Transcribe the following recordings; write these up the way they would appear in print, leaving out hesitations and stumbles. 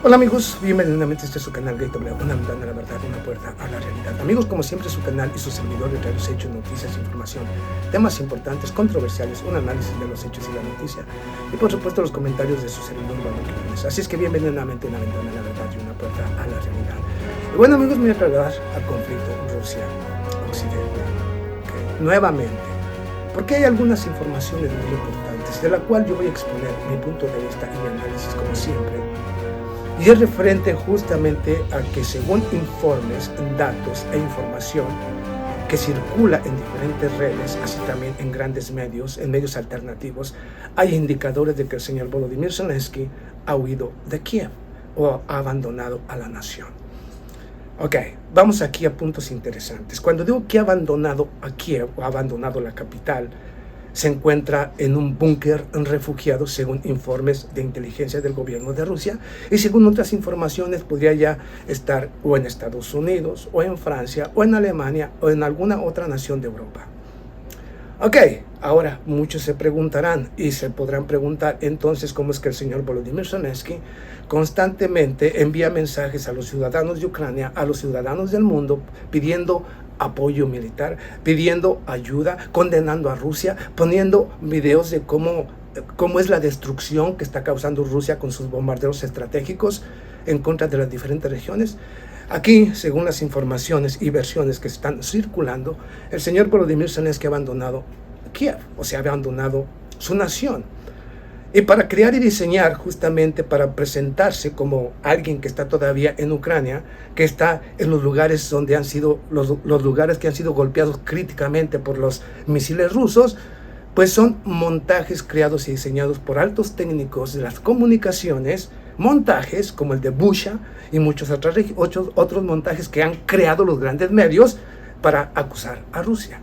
Hola amigos, bienvenidos nuevamente a este su canal GateW, una ventana a la verdad, una puerta a la realidad. Amigos, como siempre su canal y su servidor de traer los hechos, noticias, información, temas importantes, controversiales, un análisis de los hechos y la noticia y por supuesto los comentarios de su servidor Valor Quiñones. Así es que bienvenidos nuevamente a una ventana a la verdad y una puerta a la realidad. Y bueno amigos, me voy a trasladar al conflicto Rusia-Occidente. Nuevamente, porque hay algunas informaciones muy importantes de la cual yo voy a exponer mi punto de vista y mi análisis como siempre. Y es referente justamente a que según informes, datos e información que circula en diferentes redes, así también en grandes medios, en medios alternativos, hay indicadores de que el señor Volodymyr Zelensky ha huido de Kiev o ha abandonado a la nación. Ok, vamos aquí a puntos interesantes. Cuando digo que ha abandonado a Kiev o ha abandonado la capital, se encuentra en un búnker refugiado según informes de inteligencia del gobierno de Rusia y según otras informaciones podría ya estar o en Estados Unidos o en Francia o en Alemania o en alguna otra nación de Europa. Ok, ahora muchos se preguntarán y se podrán preguntar entonces cómo es que el señor Volodymyr Zelensky constantemente envía mensajes a los ciudadanos de Ucrania, a los ciudadanos del mundo, pidiendo apoyo militar, pidiendo ayuda, condenando a Rusia, poniendo videos de cómo es la destrucción que está causando Rusia con sus bombarderos estratégicos en contra de las diferentes regiones. Aquí, según las informaciones y versiones que están circulando, el señor Volodymyr Zelensky ha abandonado Kiev, o sea, ha abandonado su nación. Y para crear y diseñar, justamente para presentarse como alguien que está todavía en Ucrania, que está en los lugares donde han sido, los lugares que han sido golpeados críticamente por los misiles rusos, pues son montajes creados y diseñados por altos técnicos de las comunicaciones, montajes como el de Busha y muchos otros montajes que han creado los grandes medios para acusar a Rusia.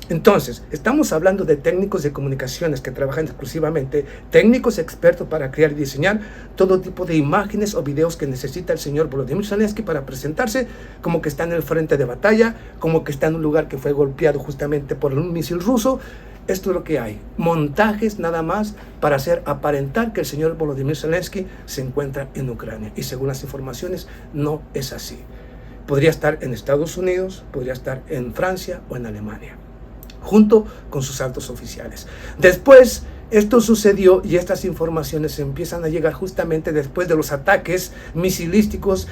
Entonces, estamos hablando de técnicos de comunicaciones que trabajan exclusivamente, técnicos expertos para crear y diseñar todo tipo de imágenes o videos que necesita el señor Volodymyr Zelensky para presentarse como que está en el frente de batalla, como que está en un lugar que fue golpeado justamente por un misil ruso. Esto es lo que hay, montajes nada más para hacer aparentar que el señor Volodymyr Zelensky se encuentra en Ucrania. Y según las informaciones, no es así. Podría estar en Estados Unidos, podría estar en Francia o en Alemania, junto con sus altos oficiales. Después, esto sucedió y estas informaciones empiezan a llegar justamente después de los ataques misilísticos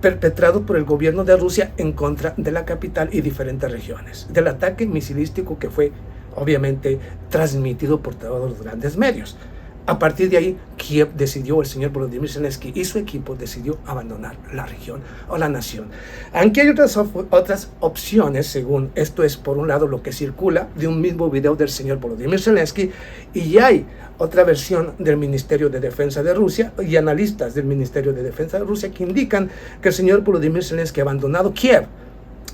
perpetrados por el gobierno de Rusia en contra de la capital y diferentes regiones. Del ataque misilístico que fue obviamente transmitido por todos los grandes medios. A partir de ahí, Kiev decidió, el señor Volodymyr Zelensky y su equipo decidió abandonar la región o la nación. Aunque hay otras opciones, según esto es por un lado lo que circula de un mismo video del señor Volodymyr Zelensky, y hay otra versión del Ministerio de Defensa de Rusia y analistas del Ministerio de Defensa de Rusia que indican que el señor Volodymyr Zelensky ha abandonado Kiev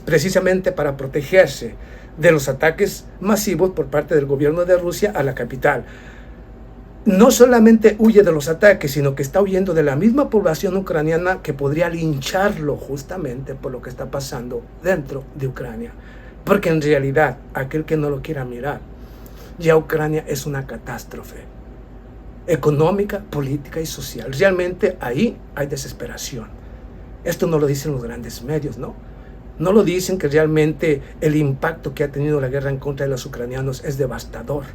precisamente para protegerse de los ataques masivos por parte del gobierno de Rusia a la capital. No solamente huye de los ataques, sino que está huyendo de la misma población ucraniana que podría lincharlo justamente por lo que está pasando dentro de Ucrania. Porque en realidad, aquel que no lo quiera mirar, ya Ucrania es una catástrofe económica, política y social. Realmente ahí hay desesperación. Esto no lo dicen los grandes medios, ¿no? No lo dicen que realmente el impacto que ha tenido la guerra en contra de los ucranianos es devastador.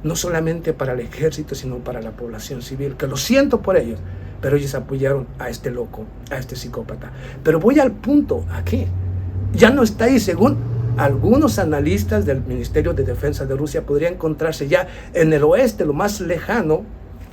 No solamente para el ejército, sino para la población civil, que lo siento por ellos, pero ellos apoyaron a este loco, a este psicópata. Pero voy al punto aquí. Ya no está ahí, según algunos analistas del Ministerio de Defensa de Rusia, podría encontrarse ya en el oeste, lo más lejano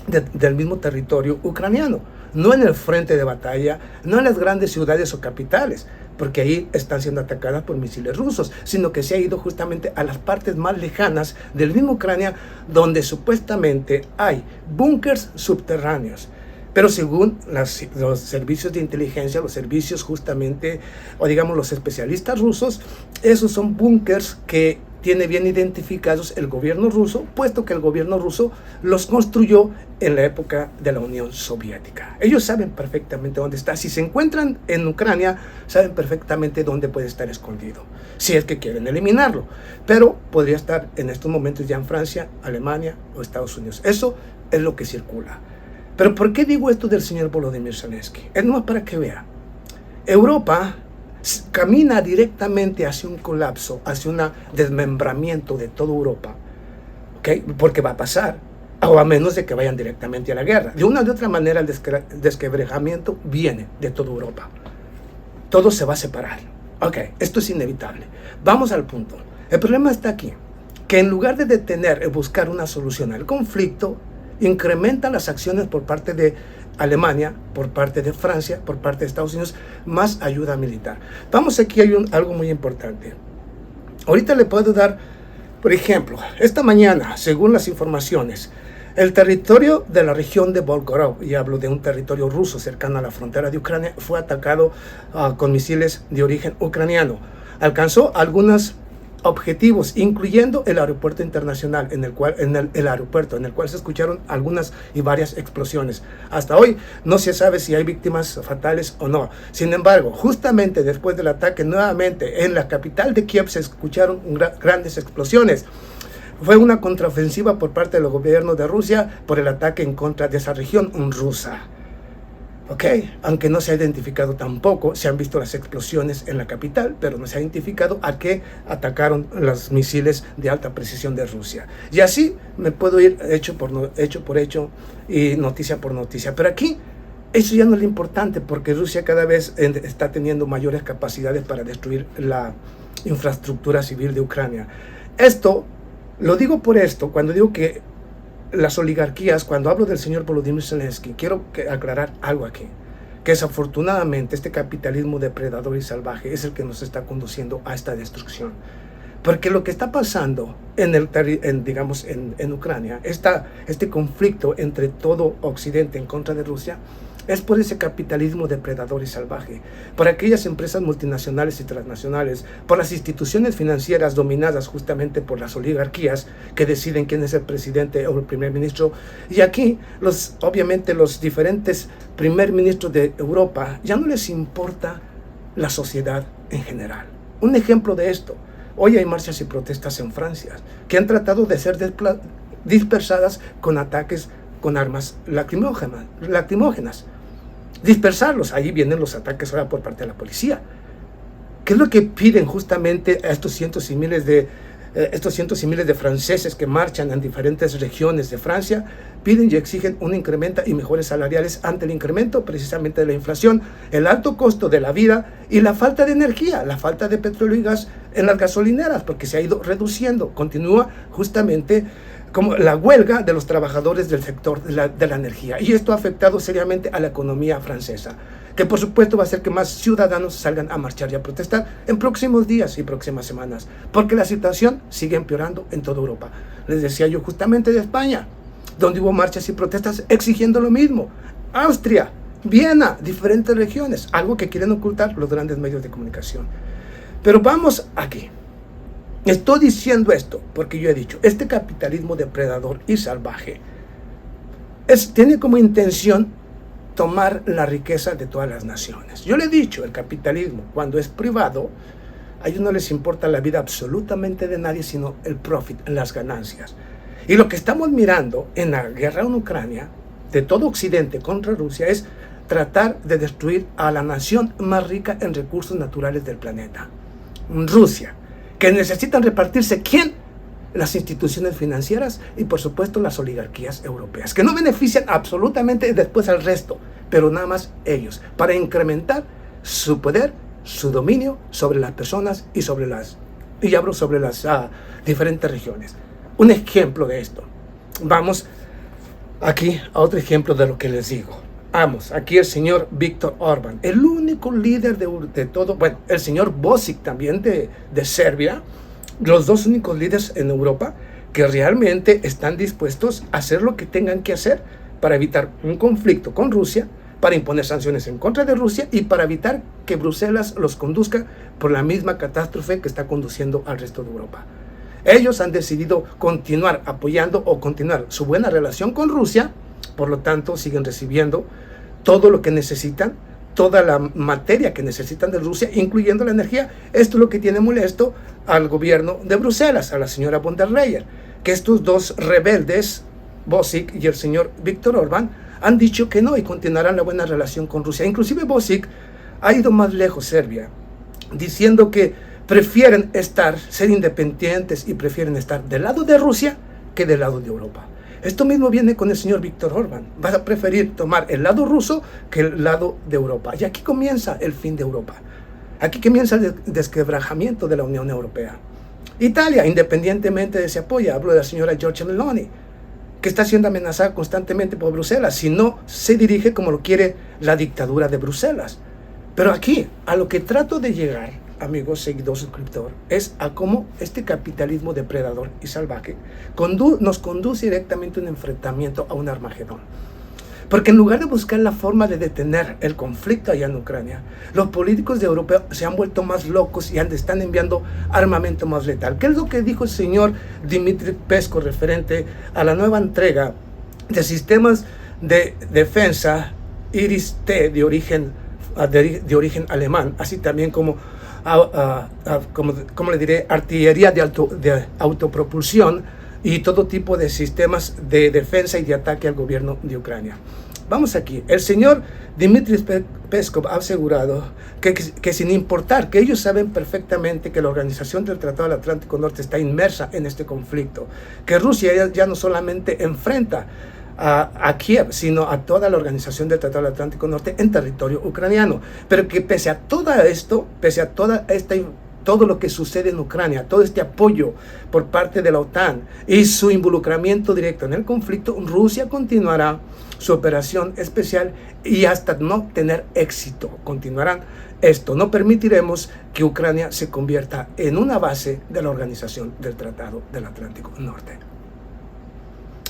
del mismo territorio ucraniano. No en el frente de batalla, no en las grandes ciudades o capitales, porque ahí están siendo atacadas por misiles rusos, sino que se ha ido justamente a las partes más lejanas del mismo Ucrania, donde supuestamente hay búnkers subterráneos. Pero según los servicios de inteligencia, los servicios justamente, o digamos los especialistas rusos, esos son búnkers que tiene bien identificados el gobierno ruso, puesto que el gobierno ruso los construyó en la época de la Unión Soviética. Ellos saben perfectamente dónde está. Si se encuentran en Ucrania, saben perfectamente dónde puede estar escondido, si es que quieren eliminarlo. Pero podría estar en estos momentos ya en Francia, Alemania o Estados Unidos. Eso es lo que circula. Pero ¿por qué digo esto del señor Volodymyr Zelensky? Es nomás para que vea. Europa camina directamente hacia un colapso, hacia un desmembramiento de toda Europa, ¿okay? Porque va a pasar, o a menos de que vayan directamente a la guerra. De una u otra manera el desquebrajamiento viene de toda Europa. Todo se va a separar. Ok, esto es inevitable. Vamos al punto. El problema está aquí, que en lugar de detener y buscar una solución al conflicto, incrementa las acciones por parte de Alemania, por parte de Francia, por parte de Estados Unidos, más ayuda militar. Vamos, aquí hay algo muy importante. Ahorita le puedo dar, por ejemplo, esta mañana, según las informaciones, el territorio de la región de Volgorod, y hablo de un territorio ruso cercano a la frontera de Ucrania, fue atacado con misiles de origen ucraniano. Alcanzó algunos objetivos, incluyendo el aeropuerto internacional, el aeropuerto en el cual se escucharon algunas y varias explosiones. Hasta hoy no se sabe si hay víctimas fatales o no. Sin embargo, justamente después del ataque, nuevamente en la capital de Kiev se escucharon grandes explosiones. Fue una contraofensiva por parte del gobierno de Rusia por el ataque en contra de esa región rusa. Ok, aunque no se ha identificado tampoco, se han visto las explosiones en la capital, pero no se ha identificado a qué atacaron los misiles de alta precisión de Rusia. Y así me puedo ir hecho por hecho y noticia por noticia. Pero aquí eso ya no es lo importante, porque Rusia cada vez está teniendo mayores capacidades para destruir la infraestructura civil de Ucrania. Esto lo digo por esto, cuando digo que las oligarquías, cuando hablo del señor Volodymyr Zelensky, quiero aclarar algo aquí, que desafortunadamente este capitalismo depredador y salvaje es el que nos está conduciendo a esta destrucción. Porque lo que está pasando en Ucrania, este conflicto entre todo Occidente en contra de Rusia, es por ese capitalismo depredador y salvaje, por aquellas empresas multinacionales y transnacionales, por las instituciones financieras dominadas justamente por las oligarquías que deciden quién es el presidente o el primer ministro. Y aquí, obviamente, los diferentes primer ministros de Europa ya no les importa la sociedad en general. Un ejemplo de esto: hoy hay marchas y protestas en Francia que han tratado de ser dispersadas con ataques con armas lacrimógenas. Dispersarlos. Ahí vienen los ataques ahora por parte de la policía. ¿Qué es lo que piden justamente a estos cientos y miles de franceses que marchan en diferentes regiones de Francia? Piden y exigen un incremento y mejores salariales ante el incremento precisamente de la inflación, el alto costo de la vida y la falta de energía, la falta de petróleo y gas en las gasolineras, porque se ha ido reduciendo. Continúa justamente como la huelga de los trabajadores del sector de la energía. Y esto ha afectado seriamente a la economía francesa, que por supuesto va a hacer que más ciudadanos salgan a marchar y a protestar en próximos días y próximas semanas, porque la situación sigue empeorando en toda Europa. Les decía yo justamente de España, donde hubo marchas y protestas exigiendo lo mismo. Austria, Viena, diferentes regiones, algo que quieren ocultar los grandes medios de comunicación. Pero vamos aquí. Estoy diciendo esto porque yo he dicho, este capitalismo depredador y salvaje tiene como intención tomar la riqueza de todas las naciones. Yo le he dicho, el capitalismo, cuando es privado, a ellos no les importa la vida absolutamente de nadie, sino el profit, las ganancias. Y lo que estamos mirando en la guerra en Ucrania, de todo Occidente contra Rusia, es tratar de destruir a la nación más rica en recursos naturales del planeta, Rusia, que necesitan repartirse, ¿quién? Las instituciones financieras y por supuesto las oligarquías europeas, que no benefician absolutamente después al resto, pero nada más ellos, para incrementar su poder, su dominio sobre las personas y hablo sobre las diferentes regiones. Un ejemplo de esto. Vamos aquí a otro ejemplo de lo que les digo. Vamos, aquí el señor Viktor Orbán, el único líder de todo, bueno, el señor Bosic también de Serbia, los dos únicos líderes en Europa que realmente están dispuestos a hacer lo que tengan que hacer para evitar un conflicto con Rusia, para imponer sanciones en contra de Rusia y para evitar que Bruselas los conduzca por la misma catástrofe que está conduciendo al resto de Europa. Ellos han decidido continuar apoyando o continuar su buena relación con Rusia. Por lo tanto, siguen recibiendo todo lo que necesitan, toda la materia que necesitan de Rusia, incluyendo la energía. Esto es lo que tiene molesto al gobierno de Bruselas, a la señora von der Leyen, que estos dos rebeldes, Bosic y el señor Viktor Orbán, han dicho que no y continuarán la buena relación con Rusia. Inclusive Bosic ha ido más lejos, Serbia, diciendo que prefieren ser independientes y prefieren estar del lado de Rusia que del lado de Europa. Esto mismo viene con el señor Víctor Orbán. Va a preferir tomar el lado ruso que el lado de Europa. Y aquí comienza el fin de Europa. Aquí comienza el desquebrajamiento de la Unión Europea. Italia, independientemente de ese apoyo, hablo de la señora Giorgia Meloni, que está siendo amenazada constantemente por Bruselas, si no se dirige como lo quiere la dictadura de Bruselas. Pero aquí, a lo que trato de llegar, amigos, seguidor, suscriptor, es a cómo este capitalismo depredador y salvaje nos conduce directamente a un enfrentamiento, a un Armagedón. Porque en lugar de buscar la forma de detener el conflicto allá en Ucrania, los políticos de Europa se han vuelto más locos y están enviando armamento más letal. ¿Qué es lo que dijo el señor Dmitry Peskov referente a la nueva entrega de sistemas de defensa Iris-T de origen alemán, así también como le diré, artillería de autopropulsión y todo tipo de sistemas de defensa y de ataque al gobierno de Ucrania? Vamos aquí. El señor Dmitry Peskov ha asegurado que sin importar, que ellos saben perfectamente que la Organización del Tratado del Atlántico Norte está inmersa en este conflicto, que Rusia ya no solamente enfrenta a Kiev, sino a toda la Organización del Tratado del Atlántico Norte en territorio ucraniano, pero que pese a todo esto, pese a todo lo que sucede en Ucrania, todo este apoyo por parte de la OTAN y su involucramiento directo en el conflicto, Rusia continuará su operación especial y hasta no tener éxito continuarán esto. No permitiremos que Ucrania se convierta en una base de la Organización del Tratado del Atlántico Norte.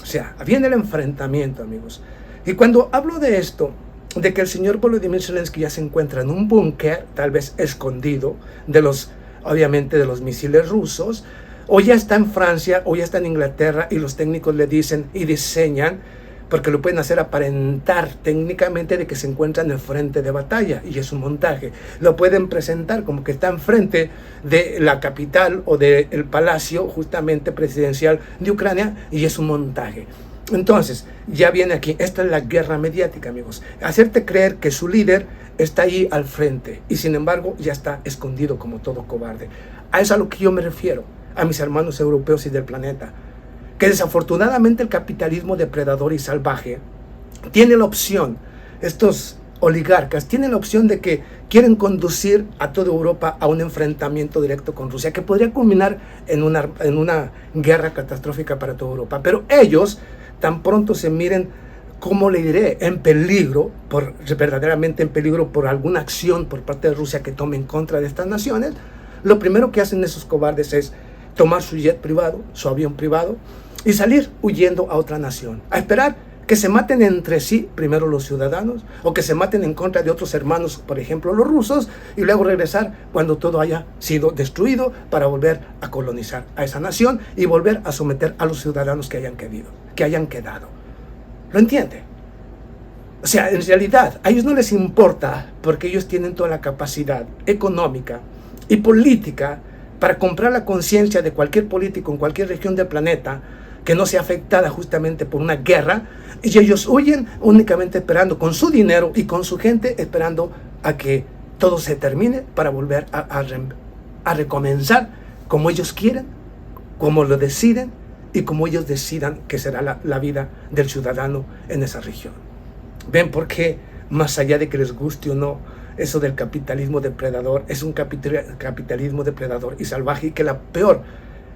O sea, viene el enfrentamiento, amigos. Y cuando hablo de esto, de que el señor Volodymyr Zelensky ya se encuentra en un búnker, tal vez escondido, obviamente de los misiles rusos, o ya está en Francia, o ya está en Inglaterra, y los técnicos le dicen y diseñan, porque lo pueden hacer aparentar técnicamente de que se encuentra en el frente de batalla, y es un montaje. Lo pueden presentar como que está enfrente de la capital o del palacio justamente presidencial de Ucrania, y es un montaje. Entonces, ya viene aquí, esta es la guerra mediática, amigos. Hacerte creer que su líder está ahí al frente, y sin embargo ya está escondido como todo cobarde. A eso es a lo que yo me refiero, a mis hermanos europeos y del planeta. Que desafortunadamente el capitalismo depredador y salvaje tiene la opción, estos oligarcas tienen la opción de que quieren conducir a toda Europa a un enfrentamiento directo con Rusia, que podría culminar en una guerra catastrófica para toda Europa. Pero ellos, tan pronto se miren, ¿cómo le diré?, en peligro, verdaderamente en peligro por alguna acción por parte de Rusia que tome en contra de estas naciones, lo primero que hacen esos cobardes es tomar su jet privado, su avión privado, y salir huyendo a otra nación, a esperar que se maten entre sí primero los ciudadanos, o que se maten en contra de otros hermanos, por ejemplo los rusos, y luego regresar cuando todo haya sido destruido para volver a colonizar a esa nación y volver a someter a los ciudadanos que hayan quedado. ¿Lo entiende? O sea, en realidad a ellos no les importa, porque ellos tienen toda la capacidad económica y política para comprar la conciencia de cualquier político en cualquier región del planeta que no sea afectada justamente por una guerra, y ellos huyen únicamente esperando con su dinero y con su gente, esperando a que todo se termine para volver a recomenzar como ellos quieren, como lo deciden y como ellos decidan que será la vida del ciudadano en esa región. ¿Ven por qué, más allá de que les guste o no, eso del capitalismo depredador es un capitalismo depredador y salvaje, y que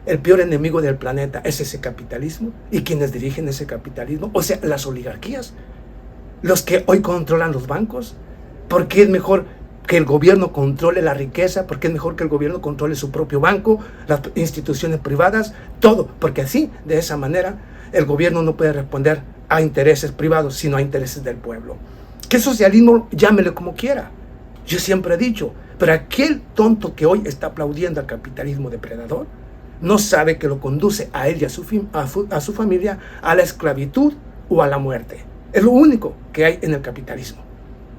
el peor enemigo del planeta es ese capitalismo y quienes dirigen ese capitalismo, o sea, las oligarquías, los que hoy controlan los bancos? ¿Por qué es mejor que el gobierno controle la riqueza? ¿Por qué es mejor que el gobierno controle su propio banco, las instituciones privadas, todo? Porque así, de esa manera, el gobierno no puede responder a intereses privados, sino a intereses del pueblo. ¿Qué socialismo? Llámele como quiera. Yo siempre he dicho, pero aquel tonto que hoy está aplaudiendo al capitalismo depredador no sabe que lo conduce a él y a su familia a la esclavitud o a la muerte. Es lo único que hay en el capitalismo.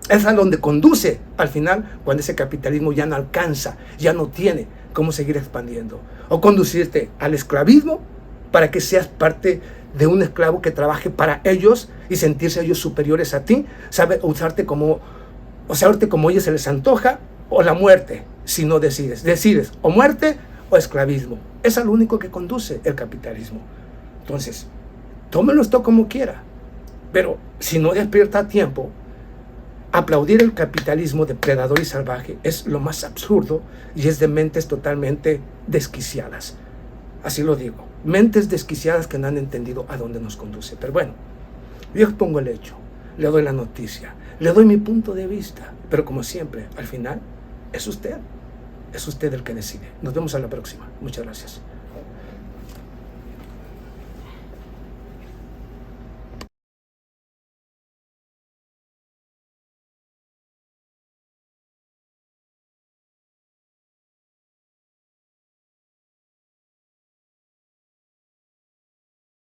Es a donde conduce al final, cuando ese capitalismo ya no alcanza, ya no tiene cómo seguir expandiendo. O conducirte al esclavismo para que seas parte de un esclavo que trabaje para ellos y sentirse ellos superiores a ti, sabe usarte como, o sea, como ellos se les antoja, o la muerte, si no decides. Decides o muerte o esclavismo. Es lo único que conduce el capitalismo. Entonces, tómelo esto como quiera, pero si no despierta a tiempo, aplaudir el capitalismo depredador y salvaje es lo más absurdo y es de mentes totalmente desquiciadas. Así lo digo, mentes desquiciadas que no han entendido a dónde nos conduce. Pero bueno, yo expongo el hecho, le doy la noticia, le doy mi punto de vista, pero como siempre, al final, es usted el que decide. Nos vemos a la próxima. Muchas gracias.